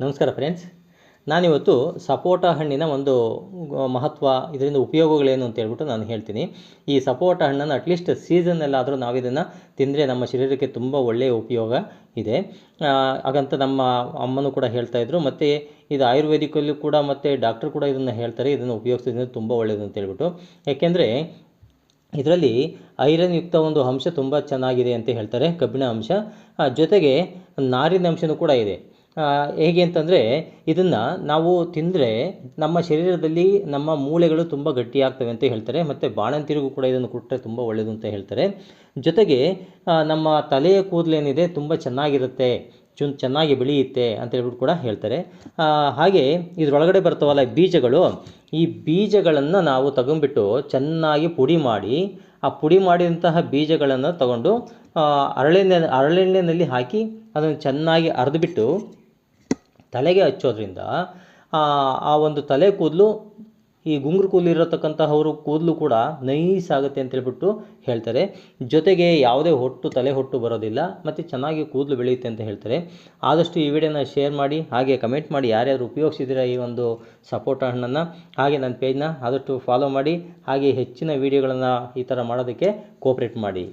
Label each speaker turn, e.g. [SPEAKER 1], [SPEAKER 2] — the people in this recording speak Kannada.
[SPEAKER 1] ನಮಸ್ಕಾರ ಫ್ರೆಂಡ್ಸ್. ನಾನಿವತ್ತು ಸಪೋಟ ಹಣ್ಣಿನ ಒಂದು ಮಹತ್ವ, ಇದರಿಂದ ಉಪಯೋಗಗಳೇನು ಅಂತ ಹೇಳ್ಬಿಟ್ಟು ನಾನು ಹೇಳ್ತೀನಿ. ಈ ಸಪೋಟ ಹಣ್ಣನ್ನು ಅಟ್ಲೀಸ್ಟ್ ಸೀಸನ್ನಲ್ಲಾದರೂ ನಾವು ಇದನ್ನು ತಿಂದರೆ ನಮ್ಮ ಶರೀರಕ್ಕೆ ತುಂಬ ಒಳ್ಳೆಯ ಉಪಯೋಗ ಇದೆ. ಹಾಗಂತ ನಮ್ಮ ಅಮ್ಮನೂ ಕೂಡ ಹೇಳ್ತಾಯಿದ್ರು, ಮತ್ತು ಇದು ಆಯುರ್ವೇದಿಕಲ್ಲೂ ಕೂಡ ಮತ್ತು ಡಾಕ್ಟ್ರು ಕೂಡ ಇದನ್ನು ಹೇಳ್ತಾರೆ, ಇದನ್ನು ಉಪಯೋಗಿಸೋದ್ರಿಂದ ತುಂಬ ಒಳ್ಳೆಯದು ಅಂತ ಹೇಳ್ಬಿಟ್ಟು. ಯಾಕೆಂದರೆ ಇದರಲ್ಲಿ ಐರನ್ ಯುಕ್ತ ಒಂದು ಅಂಶ ತುಂಬ ಚೆನ್ನಾಗಿದೆ ಅಂತ ಹೇಳ್ತಾರೆ, ಕಬ್ಬಿಣ ಅಂಶ. ಜೊತೆಗೆ ನಾರಿನ ಅಂಶನೂ ಕೂಡ ಇದೆ. ಹೇಗೆ ಅಂತಂದರೆ ಇದನ್ನು ನಾವು ತಿಂದರೆ ನಮ್ಮ ಶರೀರದಲ್ಲಿ ನಮ್ಮ ಮೂಳೆಗಳು ತುಂಬ ಗಟ್ಟಿಯಾಗ್ತವೆ ಅಂತ ಹೇಳ್ತಾರೆ, ಮತ್ತು ಬಾಣಂತಿರಿಗೂ ಕೂಡ ಇದನ್ನು ಕೊಟ್ಟರೆ ತುಂಬ ಒಳ್ಳೆಯದು ಅಂತ ಹೇಳ್ತಾರೆ. ಜೊತೆಗೆ ನಮ್ಮ ತಲೆಯ ಕೂದಲೇನಿದೆ ತುಂಬ ಚೆನ್ನಾಗಿರುತ್ತೆ, ಚೆನ್ನಾಗಿ ಬೆಳೆಯುತ್ತೆ ಅಂತ ಹೇಳ್ಬಿಟ್ಟು ಕೂಡ ಹೇಳ್ತಾರೆ. ಹಾಗೆ ಇದರೊಳಗಡೆ ಬರ್ತವಲ್ಲ ಬೀಜಗಳು, ಈ ಬೀಜಗಳನ್ನು ನಾವು ತಗೊಂಡ್ಬಿಟ್ಟು ಚೆನ್ನಾಗಿ ಪುಡಿ ಮಾಡಿ, ಆ ಪುಡಿ ಮಾಡಿದಂತಹ ಬೀಜಗಳನ್ನು ತಗೊಂಡು ಹರಳೆಣ್ಣೆಯಲ್ಲಿ ಹಾಕಿ ಅದನ್ನು ಚೆನ್ನಾಗಿ ಅರೆದುಬಿಟ್ಟು ತಲೆಗೆ ಹಚ್ಚೋದ್ರಿಂದ ಆ ಒಂದು ತಲೆ ಕೂದಲು, ಈ ಗುಂಗುರು ಕೂದಲು ಇರತಕ್ಕಂತಹವರು ಕೂದಲು ಕೂಡ ನೈಸ್ ಆಗುತ್ತೆ ಅಂತ ಹೇಳ್ಬಿಟ್ಟು ಹೇಳ್ತಾರೆ. ಜೊತೆಗೆ ಯಾವುದೇ ತಲೆ ಹೊಟ್ಟು ಬರೋದಿಲ್ಲ, ಮತ್ತು ಚೆನ್ನಾಗಿ ಕೂದಲು ಬೆಳೆಯುತ್ತೆ ಅಂತ ಹೇಳ್ತಾರೆ. ಆದಷ್ಟು ಈ ವಿಡಿಯೋನ ಶೇರ್ ಮಾಡಿ, ಹಾಗೆ ಕಮೆಂಟ್ ಮಾಡಿ ಯಾರ್ಯಾರು ಉಪಯೋಗಿಸಿದ್ದೀರಾ ಈ ಒಂದು ಸಪೋಟ ಹಣ್ಣನ್ನು. ಹಾಗೆ ನನ್ನ ಪೇಜ್ನ ಆದಷ್ಟು ಫಾಲೋ ಮಾಡಿ, ಹಾಗೆ ಹೆಚ್ಚಿನ ವೀಡಿಯೋಗಳನ್ನು ಈ ಥರ ಮಾಡೋದಕ್ಕೆ ಕೋಪ್ರೇಟ್ ಮಾಡಿ.